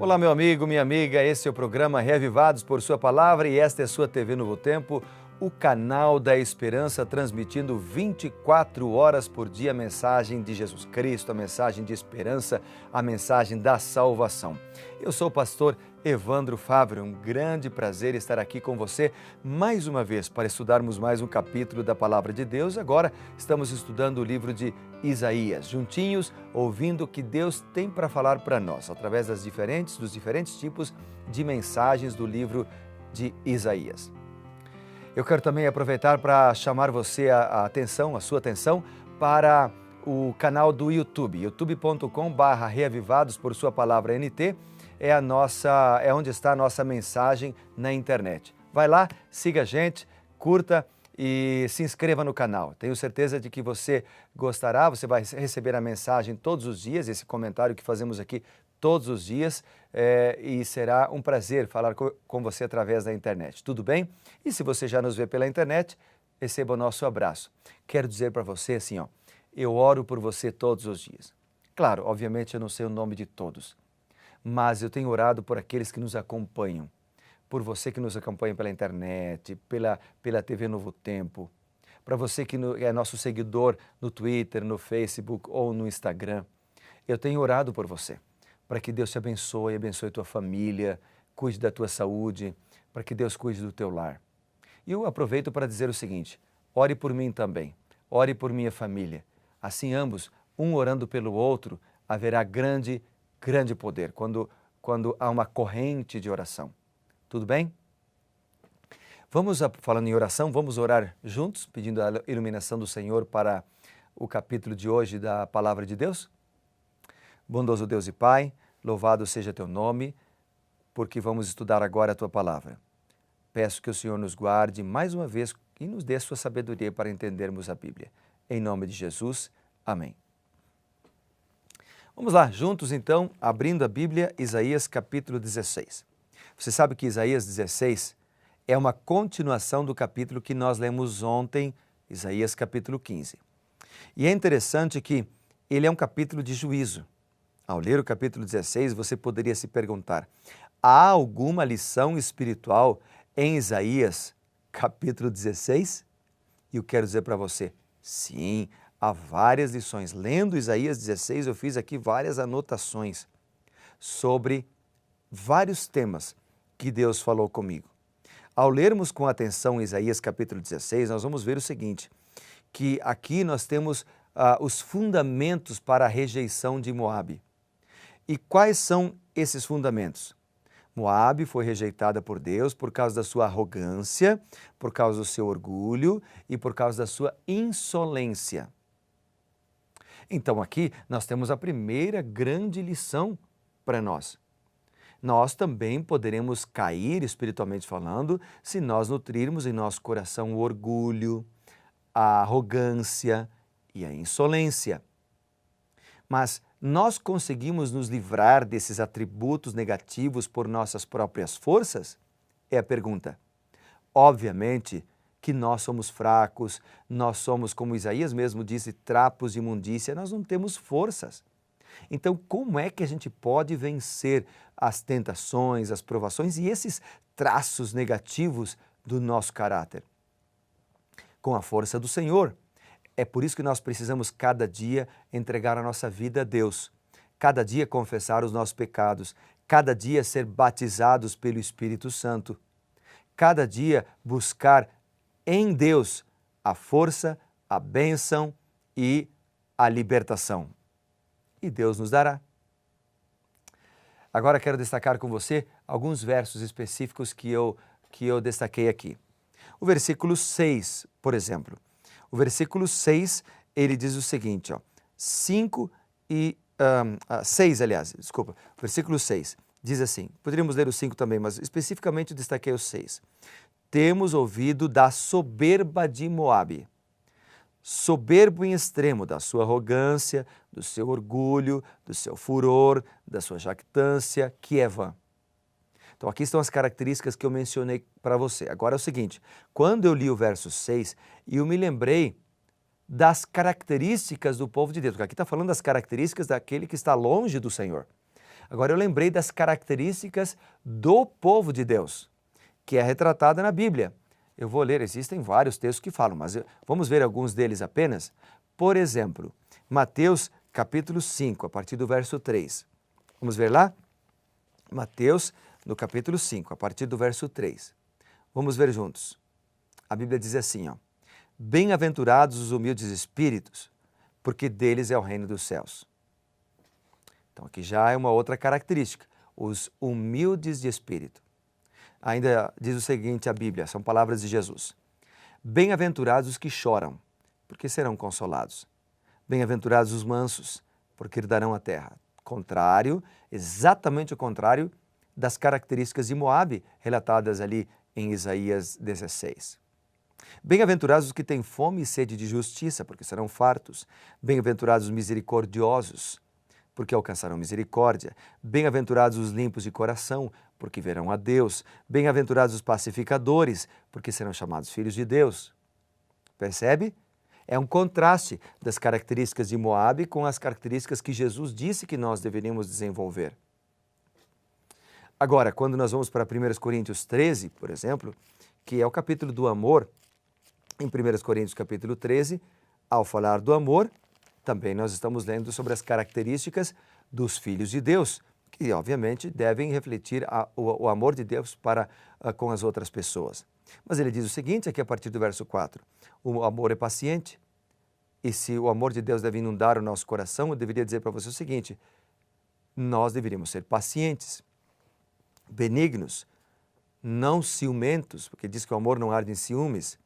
Olá, meu amigo, minha amiga, esse é o programa Reavivados por Sua Palavra e esta é a sua TV Novo Tempo, o canal da esperança, transmitindo 24 horas por dia a mensagem de Jesus Cristo, a mensagem de esperança, a mensagem da salvação. Eu sou o pastor Evandro Fávero, um grande prazer estar aqui com você mais uma vez para estudarmos mais um capítulo da Palavra de Deus. Agora estamos estudando o livro de Isaías, juntinhos, ouvindo o que Deus tem para falar para nós, através dos diferentes tipos de mensagens do livro de Isaías. Eu quero também aproveitar para chamar você a sua atenção para o canal do YouTube, youtube.com/reavivados por Sua Palavra NT, é onde está a nossa mensagem na internet. Vai lá, siga a gente, curta e se inscreva no canal. Tenho certeza de que você gostará, você vai receber a mensagem todos os dias, esse comentário que fazemos aqui todos os dias, e será um prazer falar com você através da internet. Tudo bem? E se você já nos vê pela internet, receba o nosso abraço. Quero dizer para você assim, eu oro por você todos os dias. Claro, obviamente eu não sei o nome de todos, mas eu tenho orado por aqueles que nos acompanham, por você que nos acompanha pela internet, pela TV Novo Tempo, para você que é nosso seguidor no Twitter, no Facebook ou no Instagram. Eu tenho orado por você, para que Deus te abençoe tua família, cuide da tua saúde, para que Deus cuide do teu lar. E eu aproveito para dizer o seguinte, ore por mim também, ore por minha família. Assim ambos, um orando pelo outro, haverá grande poder, quando há uma corrente de oração. Tudo bem? Falando em oração, vamos orar juntos, pedindo a iluminação do Senhor para o capítulo de hoje da Palavra de Deus? Bondoso Deus e Pai, louvado seja Teu nome, porque vamos estudar agora a Tua Palavra. Peço que o Senhor nos guarde mais uma vez e nos dê a Sua sabedoria para entendermos a Bíblia. Em nome de Jesus, amém. Vamos lá, juntos então, abrindo a Bíblia, Isaías capítulo 16. Você sabe que Isaías 16 é uma continuação do capítulo que nós lemos ontem, Isaías capítulo 15. E é interessante que ele é um capítulo de juízo. Ao ler o capítulo 16, você poderia se perguntar, há alguma lição espiritual em Isaías capítulo 16? E eu quero dizer para você, sim, há várias lições. Lendo Isaías 16, eu fiz aqui várias anotações sobre vários temas que Deus falou comigo. Ao lermos com atenção Isaías capítulo 16, nós vamos ver o seguinte, que aqui nós temos os fundamentos para a rejeição de Moabe. E quais são esses fundamentos? Moabe foi rejeitada por Deus por causa da sua arrogância, por causa do seu orgulho e por causa da sua insolência. Então aqui nós temos a primeira grande lição para nós. Nós também poderemos cair, espiritualmente falando, se nós nutrirmos em nosso coração o orgulho, a arrogância e a insolência. Mas nós conseguimos nos livrar desses atributos negativos por nossas próprias forças? É a pergunta. Obviamente que nós somos fracos, nós somos, como Isaías mesmo disse, trapos de imundícia, nós não temos forças. Então, como é que a gente pode vencer as tentações, as provações e esses traços negativos do nosso caráter? Com a força do Senhor. É por isso que nós precisamos cada dia entregar a nossa vida a Deus, cada dia confessar os nossos pecados, cada dia ser batizados pelo Espírito Santo, cada dia buscar em Deus a força, a bênção e a libertação. E Deus nos dará. Agora quero destacar com você alguns versos específicos que eu destaquei aqui. O versículo 6, por exemplo. O versículo 6, ele diz o seguinte, 6, aliás, desculpa. Versículo 6 diz assim, poderíamos ler o 5 também, mas especificamente eu destaquei o 6. Temos ouvido da soberba de Moabe, soberbo em extremo da sua arrogância, do seu orgulho, do seu furor, da sua jactância, que é vã. Então aqui estão as características que eu mencionei para você. Agora é o seguinte, quando eu li o verso 6, eu me lembrei das características do povo de Deus, porque aqui está falando das características daquele que está longe do Senhor. Agora eu lembrei das características do povo de Deus, que é retratada na Bíblia. Eu vou ler, existem vários textos que falam, mas vamos ver alguns deles apenas. Por exemplo, Mateus capítulo 5, a partir do verso 3. Vamos ver lá? Mateus, no capítulo 5, a partir do verso 3. Vamos ver juntos. A Bíblia diz assim, ó: Bem-aventurados os humildes espíritos, porque deles é o reino dos céus. Então aqui já é uma outra característica, os humildes de espírito. Ainda diz o seguinte a Bíblia, são palavras de Jesus: Bem-aventurados os que choram, porque serão consolados. Bem-aventurados os mansos, porque herdarão a terra. Contrário, exatamente o contrário das características de Moabe, relatadas ali em Isaías 16. Bem-aventurados os que têm fome e sede de justiça, porque serão fartos. Bem-aventurados os misericordiosos, porque alcançarão misericórdia. Bem-aventurados os limpos de coração, porque verão a Deus. Bem-aventurados os pacificadores, porque serão chamados filhos de Deus. Percebe? É um contraste das características de Moabe com as características que Jesus disse que nós deveríamos desenvolver. Agora, quando nós vamos para 1 Coríntios 13, por exemplo, que é o capítulo do amor, em 1 Coríntios capítulo 13, ao falar do amor, também nós estamos lendo sobre as características dos filhos de Deus, que obviamente devem refletir o amor de Deus para com as outras pessoas. Mas ele diz o seguinte, aqui a partir do verso 4, o amor é paciente, e se o amor de Deus deve inundar o nosso coração, eu deveria dizer para você o seguinte: nós deveríamos ser pacientes, benignos, não ciumentos, porque diz que o amor não arde em ciúmes.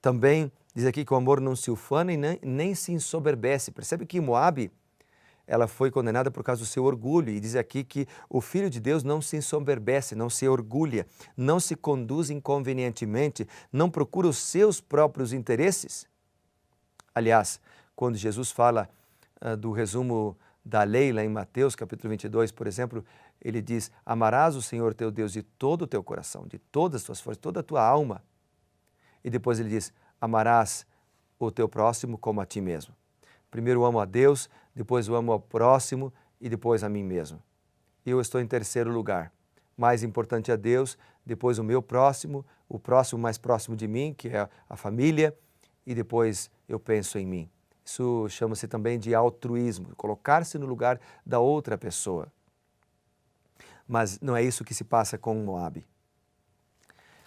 Também diz aqui que o amor não se ufana e nem se ensoberbece. Percebe que Moabe, ela foi condenada por causa do seu orgulho, e diz aqui que o Filho de Deus não se ensoberbece, não se orgulha, não se conduz inconvenientemente, não procura os seus próprios interesses. Aliás, quando Jesus fala do resumo da lei, lá em Mateus capítulo 22, por exemplo, ele diz: amarás o Senhor teu Deus de todo o teu coração, de todas as tuas forças, de toda a tua alma. E depois ele diz: amarás o teu próximo como a ti mesmo. Primeiro eu amo a Deus, depois eu amo ao próximo e depois a mim mesmo. Eu estou em terceiro lugar. Mais importante a Deus, depois o meu próximo, o próximo mais próximo de mim, que é a família, e depois eu penso em mim. Isso chama-se também de altruísmo, colocar-se no lugar da outra pessoa. Mas não é isso que se passa com Moabe.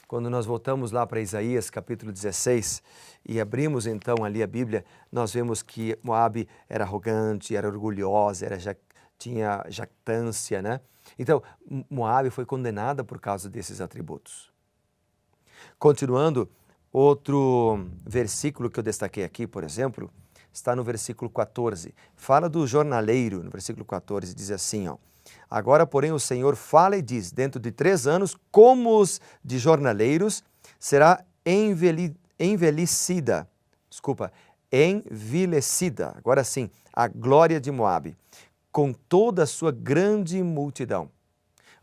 Quando nós voltamos lá para Isaías capítulo 16 e abrimos então ali a Bíblia, nós vemos que Moabe era arrogante, era orgulhosa, tinha jactância, né? Então, Moabe foi condenada por causa desses atributos. Continuando, outro versículo que eu destaquei aqui, por exemplo, está no versículo 14. Fala do jornaleiro, no versículo 14, diz assim, ó: agora, porém, o Senhor fala e diz: dentro de 3 anos, como os de jornaleiros, será envelhecida, agora sim, a glória de Moabe, com toda a sua grande multidão.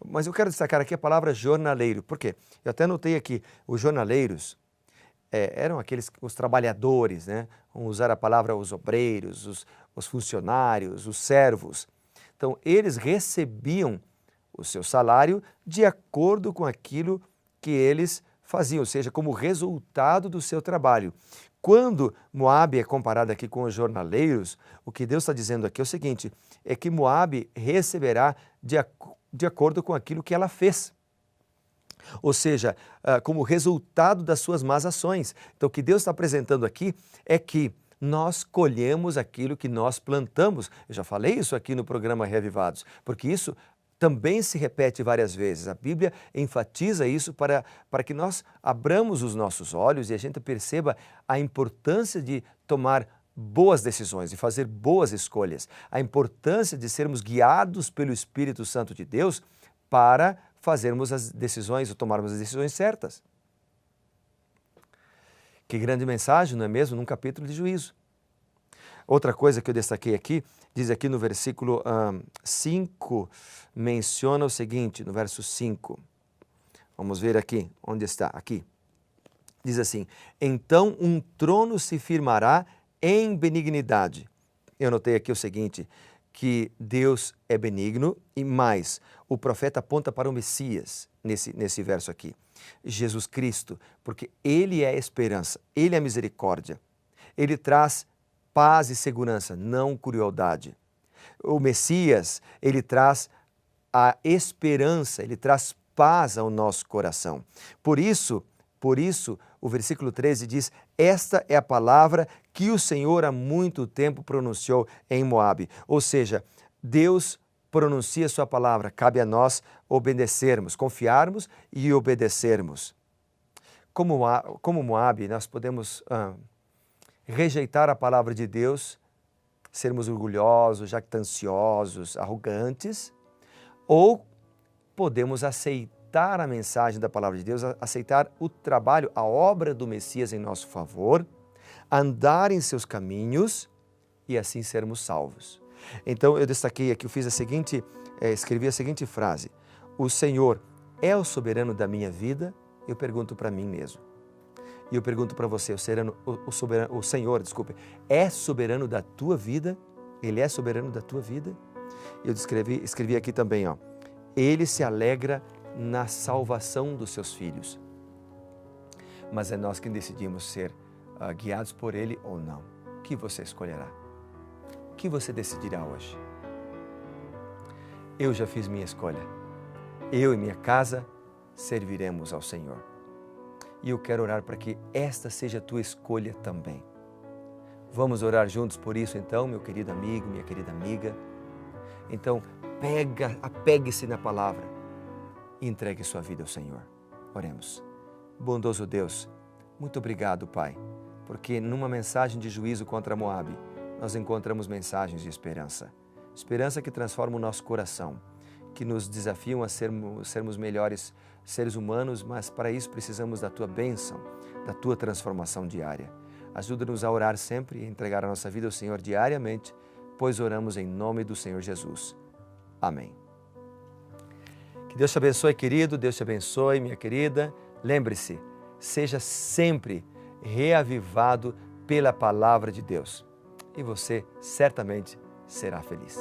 Mas eu quero destacar aqui a palavra jornaleiro. Por quê? Eu até notei aqui, os jornaleiros eram os trabalhadores, né? Vamos usar a palavra os obreiros, os funcionários, os servos. Então, eles recebiam o seu salário de acordo com aquilo que eles faziam, ou seja, como resultado do seu trabalho. Quando Moabe é comparado aqui com os jornaleiros, o que Deus está dizendo aqui é o seguinte, é que Moabe receberá de acordo com aquilo que ela fez. Ou seja, como resultado das suas más ações. Então, o que Deus está apresentando aqui é que nós colhemos aquilo que nós plantamos. Eu já falei isso aqui no programa Reavivados, porque isso também se repete várias vezes. A Bíblia enfatiza isso para que nós abramos os nossos olhos e a gente perceba a importância de tomar boas decisões, de fazer boas escolhas, a importância de sermos guiados pelo Espírito Santo de Deus para fazermos as decisões ou tomarmos as decisões certas. Que grande mensagem, não é mesmo? Num capítulo de juízo. Outra coisa que eu destaquei aqui, diz aqui no versículo 5, menciona o seguinte, no verso 5. Vamos ver aqui, onde está? Aqui. Diz assim: então um trono se firmará em benignidade. Eu notei aqui o seguinte, que Deus é benigno e mais, o profeta aponta para o Messias nesse verso aqui, Jesus Cristo, porque Ele é a esperança, Ele é a misericórdia, Ele traz paz e segurança, não crueldade. O Messias, Ele traz a esperança, Ele traz paz ao nosso coração. Por isso, o versículo 13 diz: esta é a palavra que o Senhor há muito tempo pronunciou em Moabe. Ou seja, Deus pronuncia sua palavra, cabe a nós obedecermos, confiarmos e obedecermos. Como Moabe, nós podemos rejeitar a palavra de Deus, sermos orgulhosos, jactanciosos, arrogantes, ou podemos aceitar a mensagem da palavra de Deus, aceitar o trabalho, a obra do Messias em nosso favor, andar em seus caminhos e assim sermos salvos. Então eu destaquei aqui, escrevi a seguinte frase: o Senhor é o soberano da minha vida. Eu pergunto para mim mesmo. E eu pergunto para você, o Senhor, é soberano da tua vida? Ele é soberano da tua vida? Eu escrevi aqui também, Ele se alegra na salvação dos seus filhos. Mas é nós que decidimos ser guiados por Ele ou não. O que você escolherá? O que você decidirá hoje? Eu já fiz minha escolha. Eu e minha casa serviremos ao Senhor. E eu quero orar para que esta seja a tua escolha também. Vamos orar juntos por isso então, meu querido amigo, minha querida amiga. Então, apegue-se na palavra e entregue sua vida ao Senhor. Oremos. Bondoso Deus, muito obrigado, Pai, porque numa mensagem de juízo contra Moabe, nós encontramos mensagens de esperança. Esperança que transforma o nosso coração, que nos desafiam a sermos melhores seres humanos, mas para isso precisamos da Tua bênção, da Tua transformação diária. Ajuda-nos a orar sempre e entregar a nossa vida ao Senhor diariamente, pois oramos em nome do Senhor Jesus. Amém. Que Deus te abençoe, querido, Deus te abençoe, minha querida. Lembre-se, seja sempre reavivado pela palavra de Deus e você certamente será feliz.